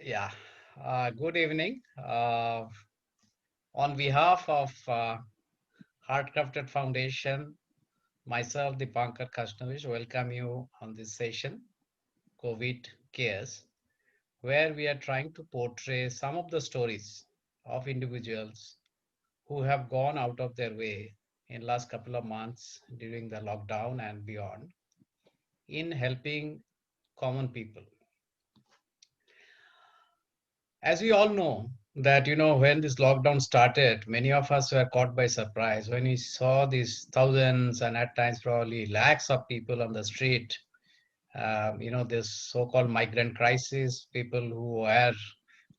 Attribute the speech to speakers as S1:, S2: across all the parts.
S1: Yeah, good evening. On behalf of Heartcrafted Foundation, myself, Dipankar Kashnavich, welcome you on this session, COVID Cares, where we are trying to portray some of the stories of individuals who have gone out of their way in last couple of months during the lockdown and beyond in helping common people. As we all know, that when this lockdown started, many of us were caught by surprise when we saw these thousands and at times probably lakhs of people on the street. This so-called migrant crisis, people who were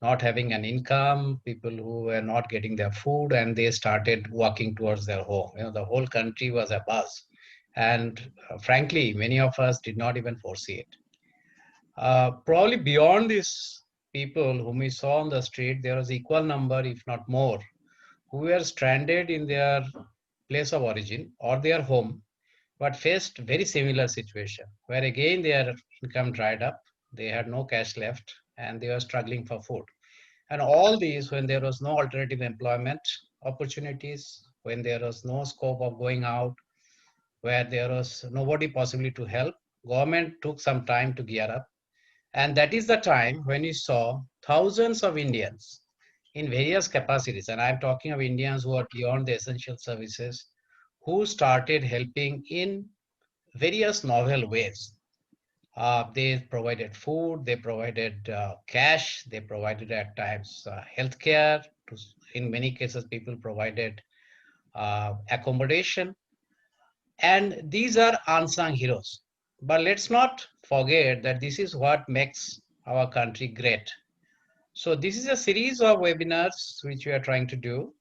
S1: not having an income, people who were not getting their food, and they started walking towards their home. The whole country was abuzz, and frankly, many of us did not even foresee it. Probably beyond these people whom we saw on the street, there was equal number, if not more, who were stranded in their place of origin or their home, but faced very similar situation, where again their income dried up, they had no cash left, and they were struggling for food. And all these when there was no alternative employment opportunities, when there was no scope of going out, where there was nobody possibly to help, government took some time to gear up, and that is the time when we saw thousands of Indians in various capacities. And I'm talking of Indians who are beyond the essential services, who started helping in various novel ways. They provided food, they provided cash, they provided at times healthcare. In many cases, people provided accommodation. And these are unsung heroes. But let's not forget that this is what makes our country great. So this is a series of webinars which we are trying to do.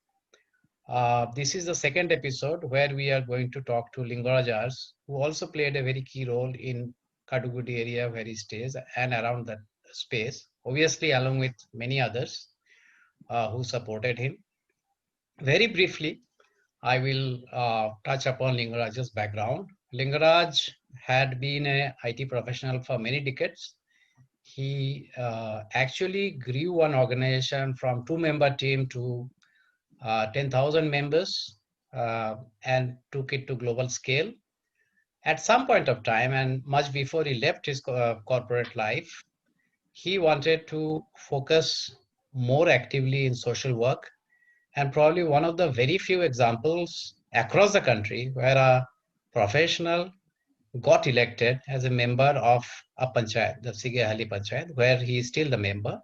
S1: This is the second episode where we are going to talk to Lingaraj Urs, who also played a very key role in Kadugudi area where he stays and around that space, obviously along with many others who supported him. Very briefly, I will touch upon Lingaraj's background. Lingaraj had been an IT professional for many decades. He actually grew one organization from two-member team to 10,000 members and took it to global scale. At some point of time, and much before he left his corporate life, he wanted to focus more actively in social work, and probably one of the very few examples across the country where a professional got elected as a member of a panchayat, the Sigehali Panchayat, where he is still the member.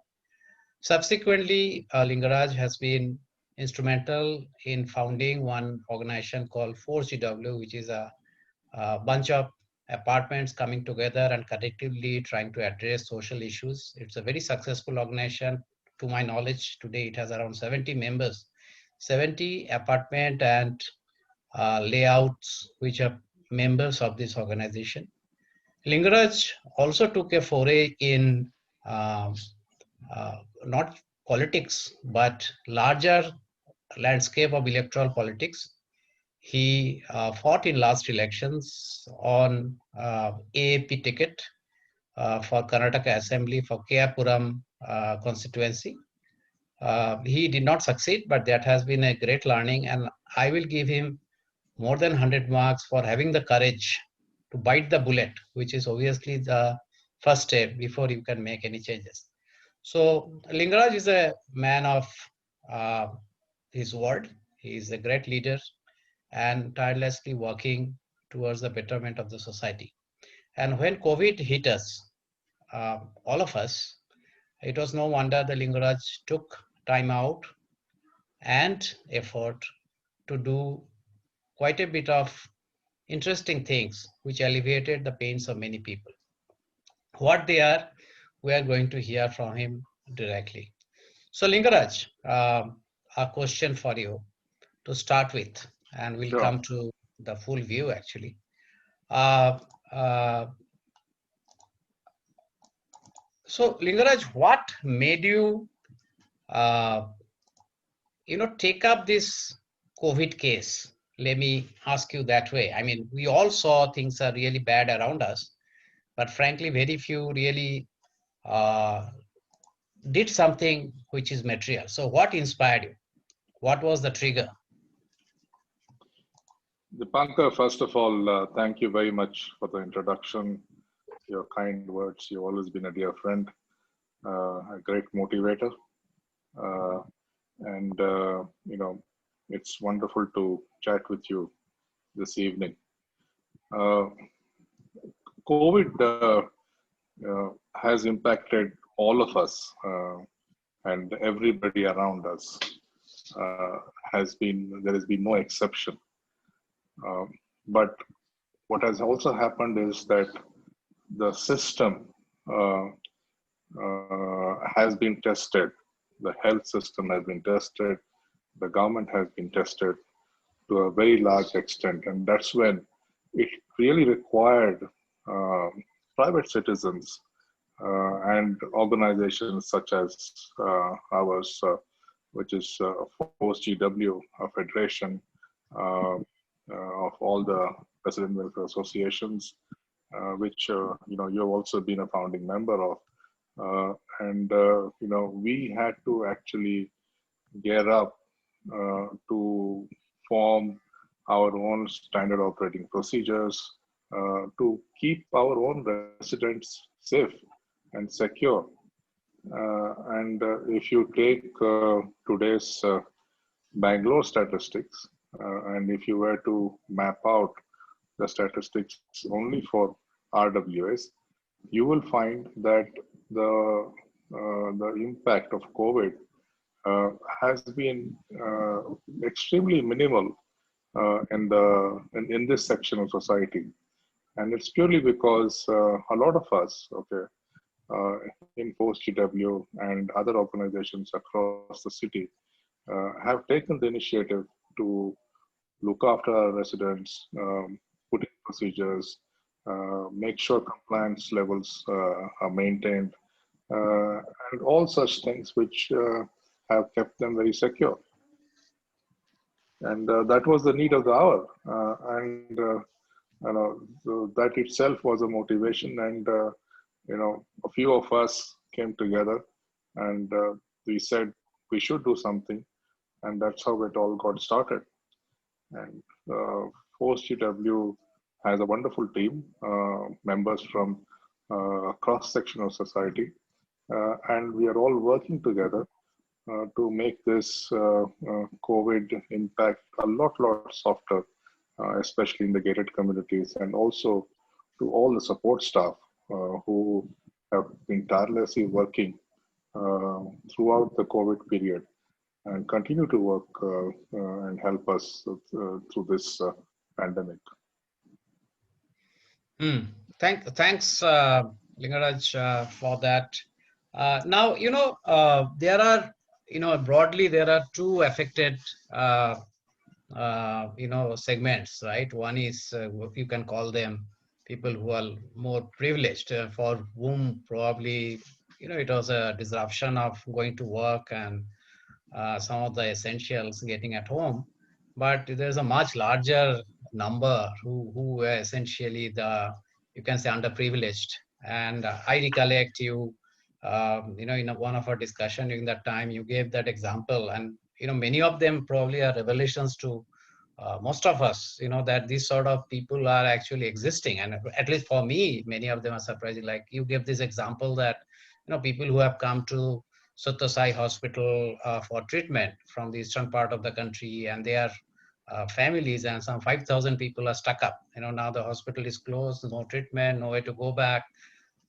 S1: Subsequently, Lingaraj has been instrumental in founding one organization called ForceGW, which is a bunch of apartments coming together and collectively trying to address social issues. It's a very successful organization. To my knowledge, today it has around 70 members, 70 apartment and layouts which are members of this organization. Lingaraj also took a foray in uh, not politics, but larger landscape of electoral politics. He fought in last elections on AAP ticket for Karnataka Assembly for Keyapuram constituency. He did not succeed, but that has been a great learning, and I will give him more than 100 marks for having the courage to bite the bullet, which is obviously the first step before you can make any changes. So Lingaraj is a man of uh, his word. He is a great leader and tirelessly working towards the betterment of the society. And when COVID hit us, all of us, it was no wonder the Lingaraj took time out and effort to do quite a bit of interesting things which alleviated the pains of many people. What they are, we are going to hear from him directly. So Lingaraj, a question for you to start with, and we'll
S2: Sure.
S1: come to the full view actually. Uh, uh, so Lingaraj, what made you, uh, take up this COVID case? Let me ask you that way. I mean, we all saw things are really bad around us, but frankly, very few really uh, did something which is material. So what inspired you? What was the trigger?
S2: Dipankar, first of all, thank you very much for the introduction, your kind words. You've always been a dear friend, a great motivator. Uh, and it's wonderful to chat with you this evening. Uh, COVID has impacted all of us and everybody around us. There has been no exception. But what has also happened is that the system has been tested. The health system has been tested. The government has been tested to a very large extent. And that's when it really required private citizens and organizations such as ours, which is ForceGW, a federation of all the resident welfare associations, which you've also been a founding member of. We had to actually gear up to form our own standard operating procedures to keep our own residents safe and secure. If you take today's Bangalore statistics, and if you were to map out the statistics only for RWS, you will find that the impact of COVID has been extremely minimal in this section of society, and it's purely because a lot of us, in ForceGW and other organizations across the city, have taken the initiative to look after our residents, put in procedures, make sure compliance levels are maintained, and all such things which have kept them very secure. And that was the need of the hour. So that itself was a motivation. And, a few of us came together and we said we should do something. And that's how it all got started. And ForceGW has a wonderful team, members from cross-section of society. And we are all working together to make this COVID impact a lot softer, especially in the gated communities, and also to all the support staff who have been tirelessly working throughout the COVID period and continue to work and help us through this pandemic.
S1: Thanks, Lingaraj, for that. Now, there are, broadly, there are two affected, segments, right? One is, you can call them people who are more privileged, for whom probably, it was a disruption of going to work and some of the essentials getting at home. But there's a much larger number who were essentially you can say, underprivileged. And I recollect you, in one of our discussion during that time, you gave that example, and many of them probably are revelations to most of us, that these sort of people are actually existing. And at least for me, many of them are surprising. Like you gave this example that, people who have come to Satyasai Hospital for treatment from the eastern part of the country, and their families, and some 5,000 people are stuck up. Now the hospital is closed, no treatment, no way to go back,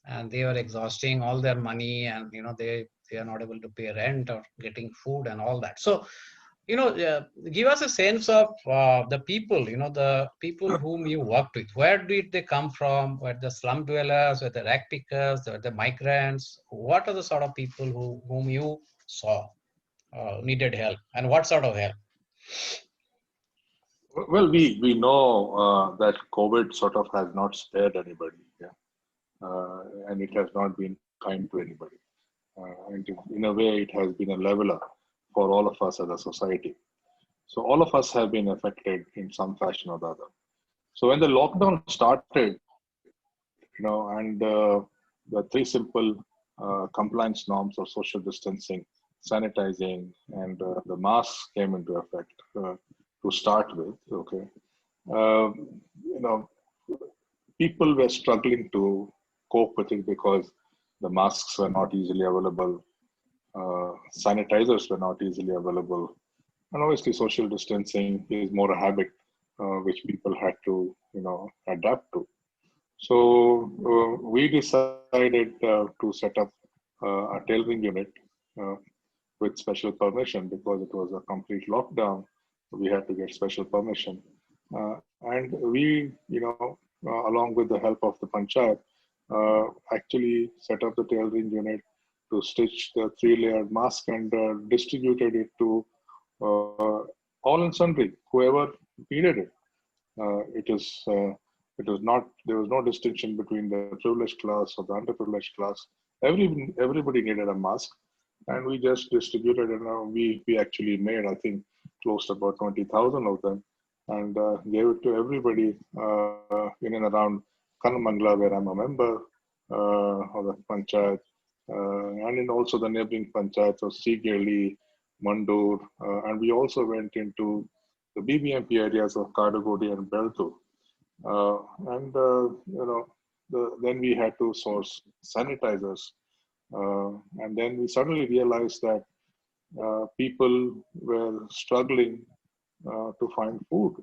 S1: and they are exhausting all their money, and they are not able to pay rent or getting food and all that. So give us a sense of the people, the people whom you worked with. Where did they come from? Were the slum dwellers, were the rag pickers, were the migrants? What are the sort of people whom you saw needed help, and what sort of help?
S2: Well, we know that COVID sort of has not spared anybody, and it has not been kind to anybody. And in a way, it has been a leveler for all of us as a society. So all of us have been affected in some fashion or the other. So when the lockdown started, and the three simple compliance norms of social distancing, sanitizing, and the masks came into effect to start with. Okay, you know, people were struggling to cope with it because the masks were not easily available, sanitizers were not easily available, and obviously social distancing is more a habit which people had to, adapt to. So we decided to set up a tailoring unit uh, with special permission because it was a complete lockdown. We had to get special permission, and we, along with the help of the panchayat, actually set up the tailoring unit to stitch the three-layered mask and distributed it to all and sundry, whoever needed it. It was not, there was no distinction between the privileged class or the underprivileged class. Everybody needed a mask, and we just distributed, and we actually made, I think, close to about 20,000 of them, and gave it to everybody in and around Kanamangala, where I'm a member of the panchayat, and in also the neighboring panchayats of Sigeli, Mandur, and we also went into the BBMP areas of Kadagodi and Beltu. And, then we had to source sanitizers. And then we suddenly realized that people were struggling to find food.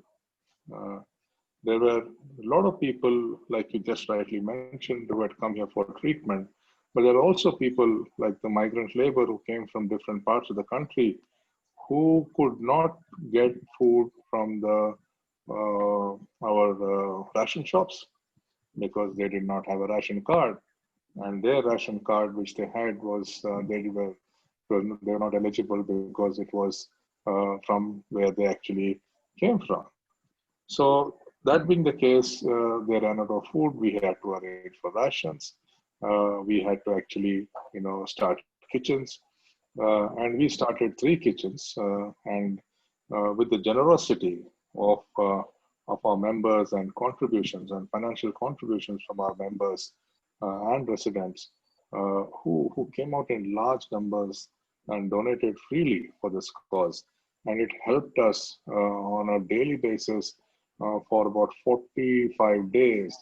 S2: There were a lot of people, like you just rightly mentioned, who had come here for treatment. But there are also people like the migrant labor who came from different parts of the country who could not get food from the our ration shops because they did not have a ration card, and their ration card, which they had, was they were not eligible because it was from where they actually came from. So that being the case, they ran out of food. We had to arrange for rations. We had to actually, start kitchens, and we started 3 kitchens. And with the generosity of our members and contributions and financial contributions from our members and residents who came out in large numbers and donated freely for this cause. And it helped us on a daily basis for about 45 days.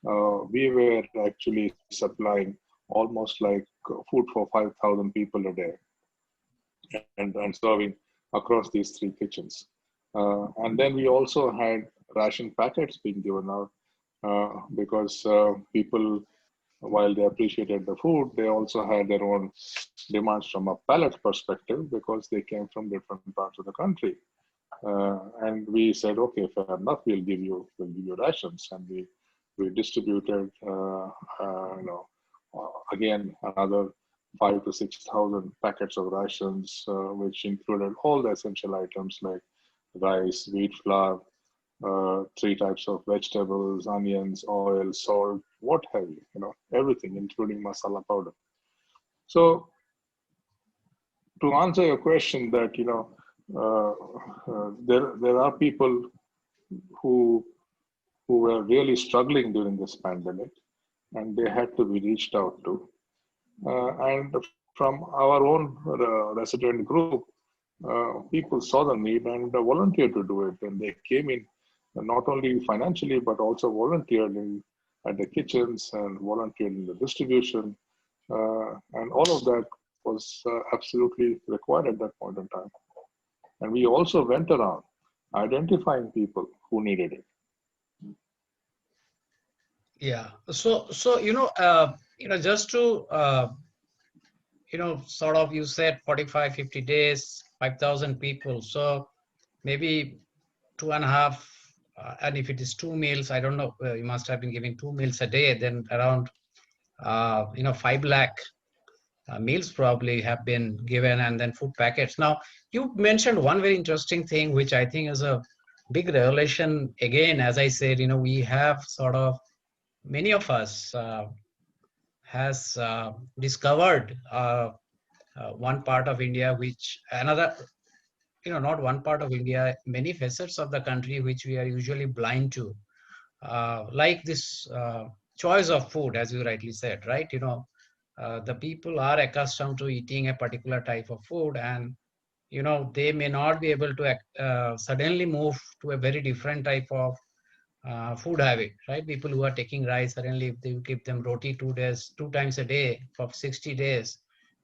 S2: We were actually supplying almost like food for 5,000 people a day and serving across these 3 kitchens. And then we also had ration packets being given out because people, while they appreciated the food, they also had their own demands from a palate perspective because they came from different parts of the country. And we said, okay, fair enough, we'll give you rations, and we distributed, again another 5,000 to 6,000 packets of rations, which included all the essential items like rice, wheat flour, 3 types of vegetables, onions, oil, salt, what have you, everything, including masala powder. So to answer your question that, there are people who were really struggling during this pandemic, and they had to be reached out to. And from our own resident group, people saw the need and volunteered to do it. And they came in not only financially, but also volunteered at the kitchens and volunteered in the distribution. And all of that was absolutely required at that point in time. And we also went around identifying people who needed it.
S1: Yeah. So just to sort of, you said 45, 50 days, 5,000 people. So maybe 2.5, and if it is 2 meals, I don't know, you must have been giving 2 meals a day, then around 5 lakh meals probably have been given, and then food packets. Now, you mentioned one very interesting thing, which I think is a big revelation. Again, as I said, we have sort of, many of us has discovered one part of India, which another, not one part of India, many facets of the country which we are usually blind to, like this choice of food, as you rightly said, right? the people are accustomed to eating a particular type of food, and they may not be able to suddenly move to a very different type of food habit, right? People who are taking rice, suddenly if they give them roti 2 days, 2 times a day for 60 days,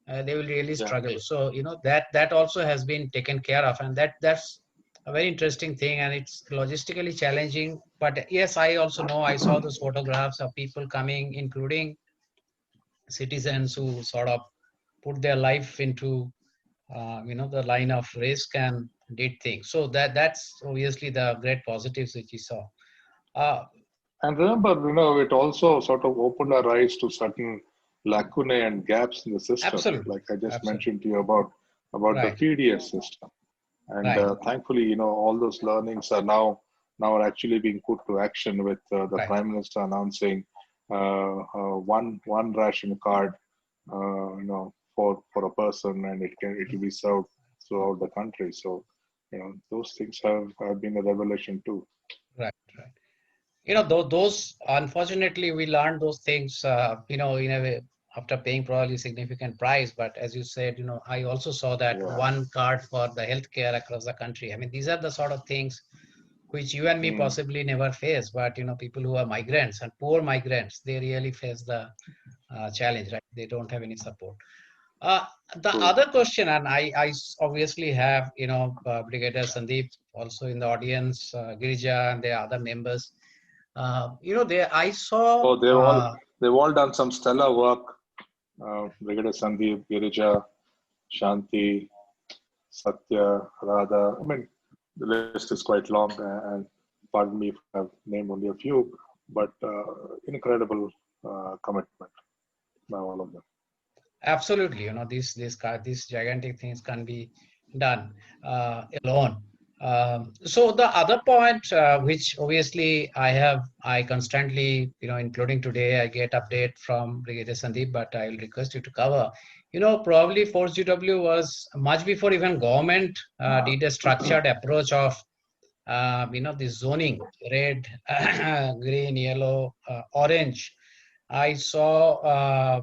S1: they will really
S2: Yeah.
S1: struggle. So that also has been taken care of, and that's a very interesting thing, and it's logistically challenging. But yes, I also know, I saw those photographs of people coming, including citizens who sort of put their life into the line of risk and did things. So that's obviously the great positives which we saw. uh,
S2: And remember, it also sort of opened our eyes to certain lacunae and gaps in the system,
S1: Absolutely.
S2: like I just
S1: Absolutely.
S2: mentioned to you about the
S1: Right.
S2: PDS system. And
S1: Right.
S2: thankfully, all those learnings are now actually being put to action with the
S1: Right.
S2: Prime Minister announcing one ration card, for a person, and it will be served throughout the country. So, those things have been a revelation too.
S1: Right. Right. Those, unfortunately, we learned those things, in a way, after paying probably significant price. But as you said, I also saw that
S2: Yeah.
S1: one card for the healthcare across the country. I mean, these are the sort of things which you and me
S2: Mm,
S1: possibly never face. But, people who are migrants and poor migrants, they really face the challenge, right? They don't have any support. Uh, the
S2: true.
S1: other question, and I obviously have, Brigadier Sandeep also in the audience, Girija and the other members. I saw,
S2: Oh, they've all done some stellar work. Brigadier Sandeep, Girija, Shanti, Satya, Radha. I mean, the list is quite long, and pardon me if I've named only a few, but incredible commitment by all of them.
S1: absolutely, these gigantic things can be done alone. So the other point, which obviously I constantly, including today, I get update from Brigadier Sandeep, but I will request you to cover. Probably ForceGW was much before even government did a structured approach of, the zoning, red, green, yellow, orange. I saw,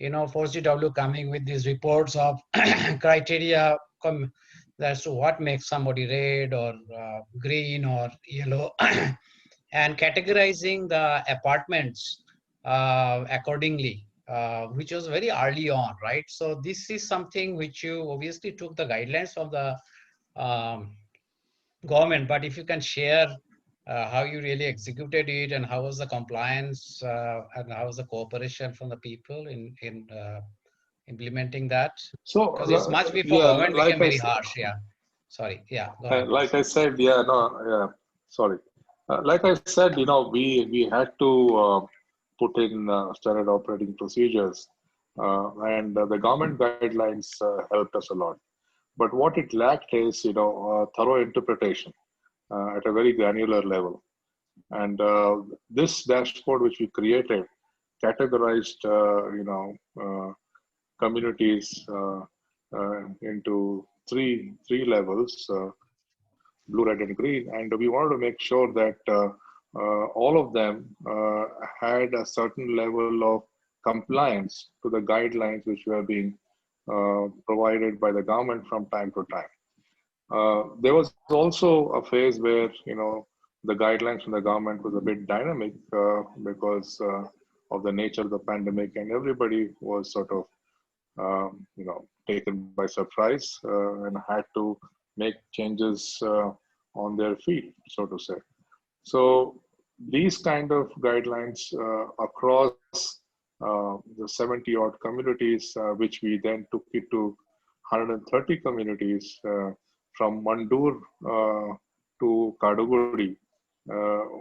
S1: ForceGW coming with these reports of criteria as to what makes somebody red or green or yellow, and categorizing the apartments accordingly, which was very early on, right? So this is something which you obviously took the guidelines of the um, government, but if you can share how you really executed it, and how was the compliance, and how was the cooperation from the people in implementing that,
S2: So,
S1: because it's much before
S2: yeah,
S1: government became very harsh. Yeah, sorry, yeah, go ahead
S2: like
S1: please.
S2: I said, yeah, no, yeah, sorry. Like I said, we had to put in standard operating procedures, and the government guidelines helped us a lot. But what it lacked is, thorough interpretation at a very granular level. And this dashboard, which we created, categorized, communities into three levels: blue, red, and green. And we wanted to make sure that all of them had a certain level of compliance to the guidelines which were being provided by the government from time to time. There was also a phase where the guidelines from the government was a bit dynamic because of the nature of the pandemic, and everybody was sort of taken by surprise and had to make changes on their feet, so to say. So these kind of guidelines across the 70 odd communities, which we then took it to 130 communities from Mandur to Kaduguri,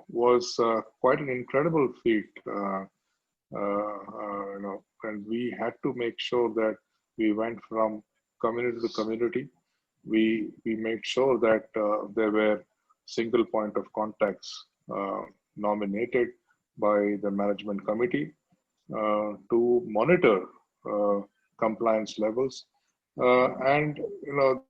S2: was quite an incredible feat. And we had to make sure that we went from community to community. We made sure that there were single point of contacts nominated by the management committee to monitor compliance levels. And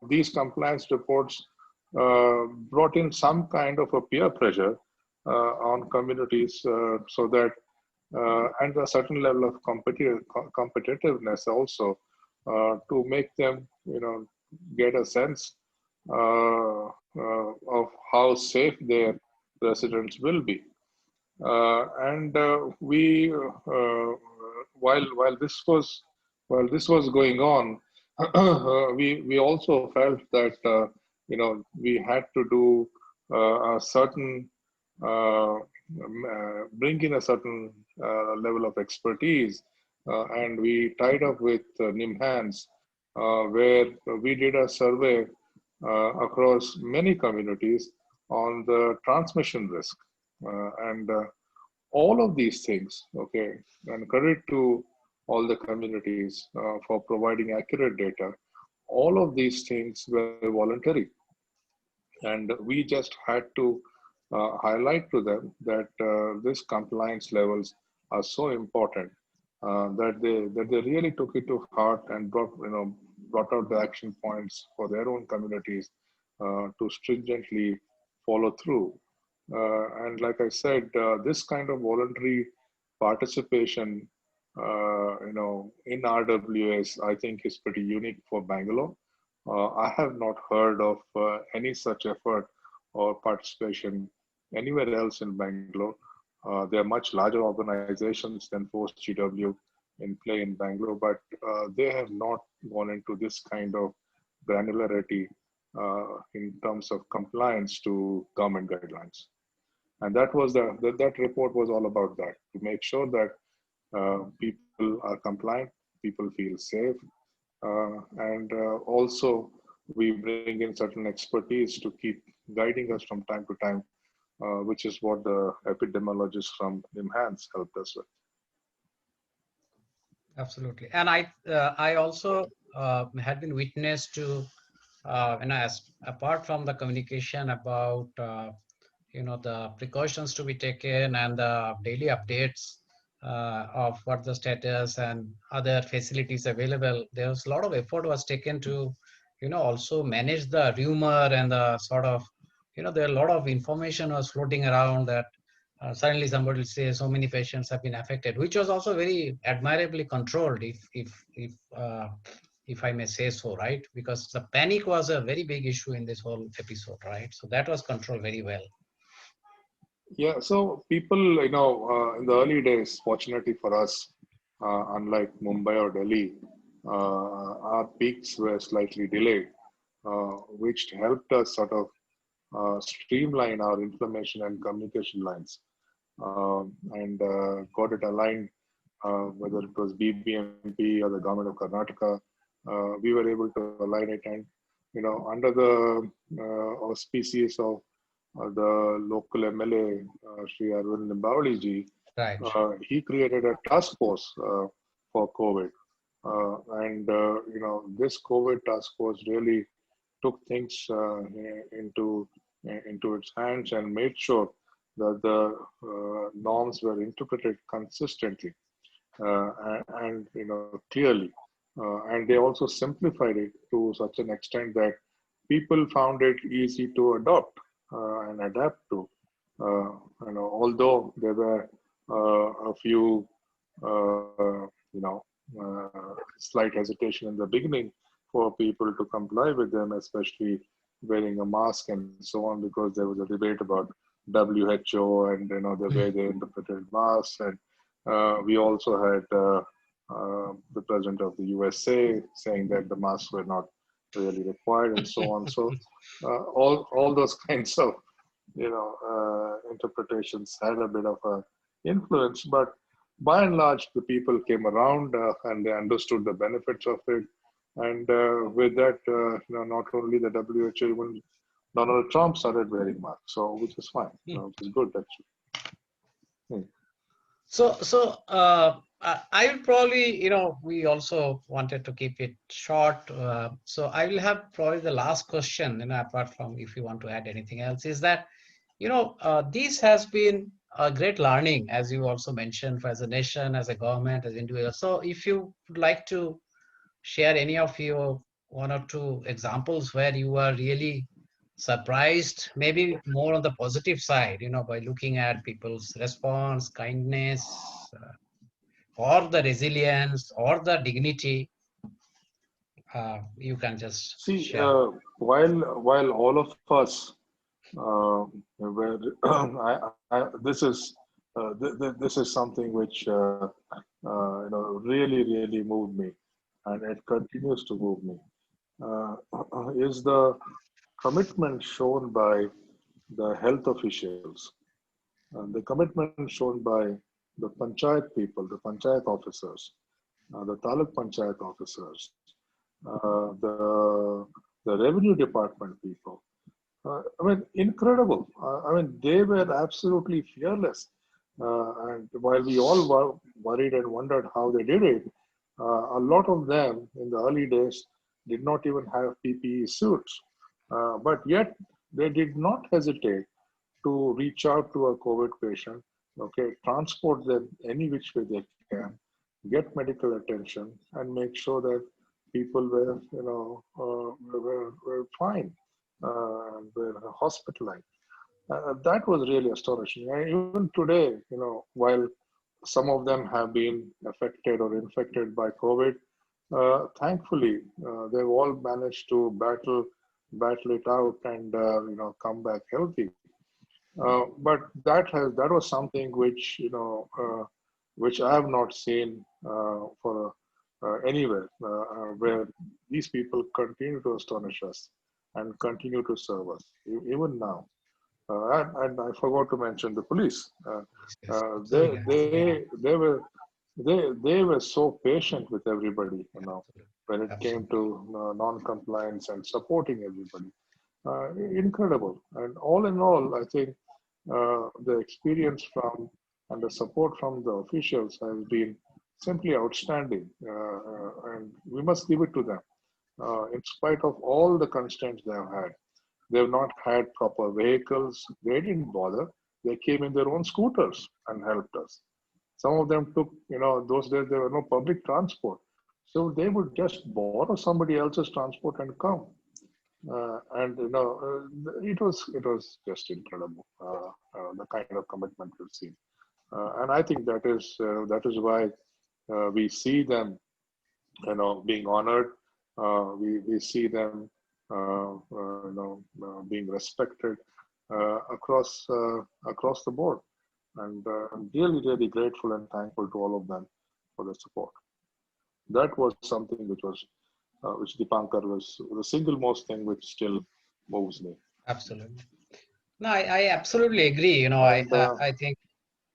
S2: these compliance reports brought in some kind of a peer pressure on communities so that and a certain level of competitiveness also, to make them, get a sense of how safe their residents will be. And we while this was going on, we also felt that we had to do a certain bring in a certain level of expertise, and we tied up with NIMHANS, where we did a survey across many communities on the transmission risk, and all of these things, okay, and credit to all the communities for providing accurate data. All of these things were voluntary, and we just had to highlight to them that these compliance levels are so important, that they really took it to heart and brought out the action points for their own communities to stringently follow through. And like I said, this kind of voluntary participation, in RWS, I think is pretty unique for Bangalore. I have not heard of any such effort or participation anywhere else in Bangalore. There are much larger organizations than ForceGW in play in Bangalore, but they have not gone into this kind of granularity in terms of compliance to government guidelines. And that was that report was all about that, to make sure that people are compliant, people feel safe, and also we bring in certain expertise to keep guiding us from time to time, which is what the epidemiologists from NIMHANS helped us with.
S1: Absolutely. And I also had been witness to, as apart from the communication about, the precautions to be taken and the daily updates of what the status and other facilities available, there was a lot of effort was taken to, also manage the rumor and the sort of, there are a lot of information was floating around that suddenly somebody will say so many patients have been affected, which was also very admirably controlled, if I may say so, right? Because the panic was a very big issue in this whole episode, right? So that was controlled very well.
S2: Yeah, so people, in the early days, fortunately for us, unlike Mumbai or Delhi, our peaks were slightly delayed, which helped us sort of streamline our information and communication lines, and got it aligned, whether it was BBMP or the government of Karnataka. We were able to align it, and under the auspices of the local MLA, Sri Arvind Limbavali ji,
S1: Right.
S2: he created a task force for COVID. And this COVID task force really took things into its hands and made sure that the norms were interpreted consistently, and clearly. And they also simplified it to such an extent that people found it easy to adopt and adapt to. Although there were a few, slight hesitation in the beginning for people to comply with them, especially wearing a mask and so on, because there was a debate about WHO and the way they interpreted masks, and we also had the president of the USA saying that the masks were not really required and so on. So all those kinds of interpretations had a bit of a influence, but by and large the people came around and they understood the benefits of it. And with that, not only the WHO, even Donald Trump started wearing masks, so which is fine, which is good actually.
S1: So I will probably, we also wanted to keep it short. So I will have probably the last question, apart from if you want to add anything else, is that, this has been a great learning, as you also mentioned, for as a nation, as a government, as individuals. So if you would like to share any of your one or two examples where you are really surprised, maybe more on the positive side, by looking at people's response, kindness, or the resilience, or the dignity. You can just
S2: See,
S1: share.
S2: while all of us were, this is something which really moved me, and it continues to move me. Uh, is the commitment shown by the health officials, and the commitment shown by the panchayat people, the panchayat officers, the taluk panchayat officers, the revenue department people. I mean, incredible. I mean, they were absolutely fearless. And while we all were worried and wondered how they did it, a lot of them in the early days did not even have PPE suits. But yet, they did not hesitate to reach out to a COVID patient, okay, transport them any which way they can, get medical attention, and make sure that people were, were fine, were hospitalized. That was really astonishing. And even today, while some of them have been affected or infected by COVID, thankfully, they've all managed to battle it out and come back healthy. But that was something which which I have not seen for anywhere, where these people continue to astonish us and continue to serve us even now. And I forgot to mention the police.
S1: Yes,
S2: They
S1: absolutely.
S2: they
S1: Yeah,
S2: they were they were so patient with everybody,
S1: absolutely.
S2: when it came
S1: Absolutely.
S2: to non-compliance and supporting everybody. Incredible. And all in all, I think the experience from and the support from the officials has been simply outstanding. And we must give it to them. In spite of all the constraints they have had, they've not had proper vehicles. They didn't bother. They came in their own scooters and helped us. Some of them took, those days there were no public transport. So they would just borrow somebody else's transport and come. And it was just incredible, the kind of commitment we've seen. And I think that is why we see them, being honored. We see them, being respected across the board. And I'm really grateful and thankful to all of them for the support. That was something which Dipankar was the single most thing which still moves me.
S1: Absolutely. No, I absolutely agree.
S2: And
S1: I think,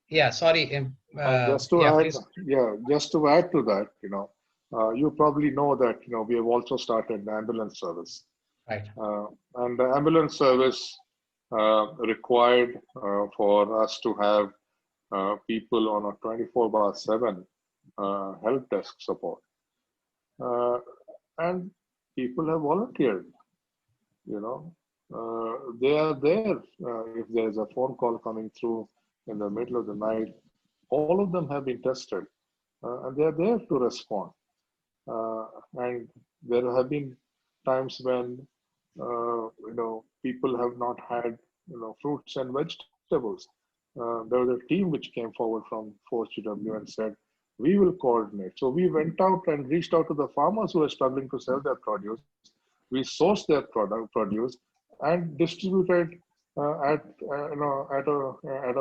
S1: yeah, sorry.
S2: just to
S1: Yeah,
S2: add,
S1: please.
S2: just to add to that, you probably know that we have also started the ambulance service,
S1: Right.
S2: and the ambulance service required for us to have people on a 24/7 help desk support, uh, and people have volunteered. You know, they are there. If there's a phone call coming through in the middle of the night, all of them have been tested, and they are there to respond. And there have been times when people have not had fruits and vegetables. There was a team which came forward from ForceGW and said, "We will coordinate." So we went out and reached out to the farmers who were struggling to sell their produce. We sourced their produce and distributed at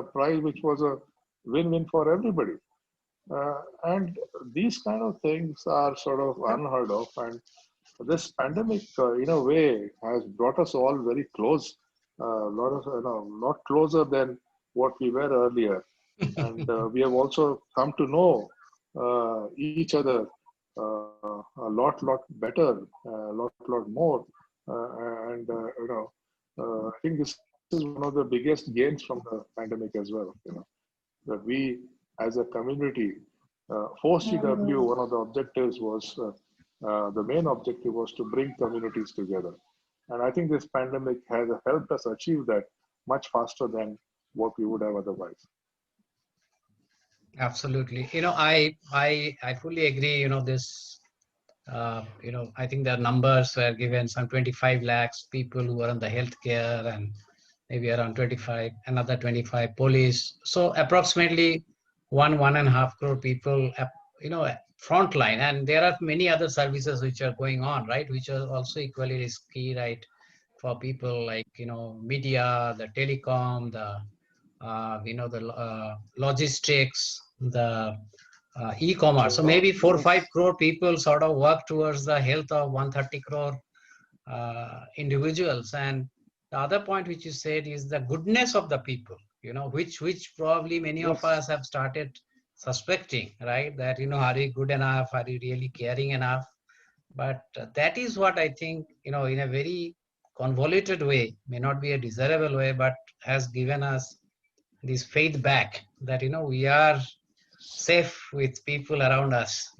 S2: a price which was a win-win for everybody. And these kind of things are sort of unheard of. And this pandemic, in a way, has brought us all very close, lot of, lot closer than what we were earlier. And we have also come to know each other a lot better, lot more. And I think this is one of the biggest gains from the pandemic as well. That we, as a community, ForceGW, one of the objectives was the main objective was to bring communities together. And I think this pandemic has helped us achieve that much faster than what we would have otherwise.
S1: Absolutely. I fully agree. This I think the numbers were given, some 25 lakhs people who are on the healthcare, and maybe around 25, another 25 police. So approximately 1.5 crore people, frontline. And there are many other services which are going on, right? Which are also equally risky, right? For people like, media, the telecom, the logistics, the e-commerce. So maybe 4 or 5
S2: Yes.
S1: crore people sort of work towards the health of 130 crore individuals. And the other point which you said is the goodness of the people, which probably many of
S2: Yes.
S1: us have started suspecting, right? That, are you good enough? Are you really caring enough? But that is what I think, in a very convoluted way, may not be a desirable way, but has given us this faith back that, we are safe with people around us,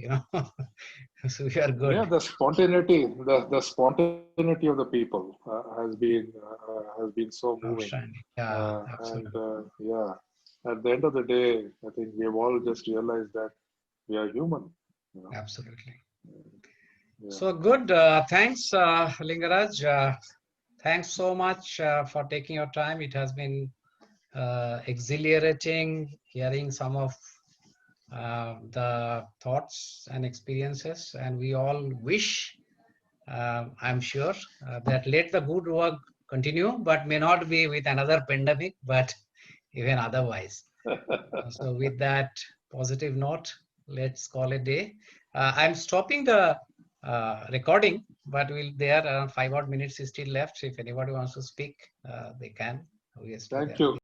S1: so we are
S2: Yeah,
S1: good.
S2: the spontaneity of the people has been so moving,
S1: Outstanding. Yeah,
S2: and
S1: absolutely.
S2: yeah, at the end of the day, I think we've all just realized that we are human. You know,
S1: Absolutely.
S2: yeah.
S1: So good. Thanks, Lingaraj. Thanks so much for taking your time. It has been exhilarating hearing some of the thoughts and experiences. And we all wish, I'm sure, that let the good work continue, but may not be with another pandemic, but even otherwise. So with that positive note, let's call it a day. I'm stopping the recording, but there around 5 odd minutes is still left. So if anybody wants to speak, they can. We are still
S2: Thank
S1: there.
S2: you.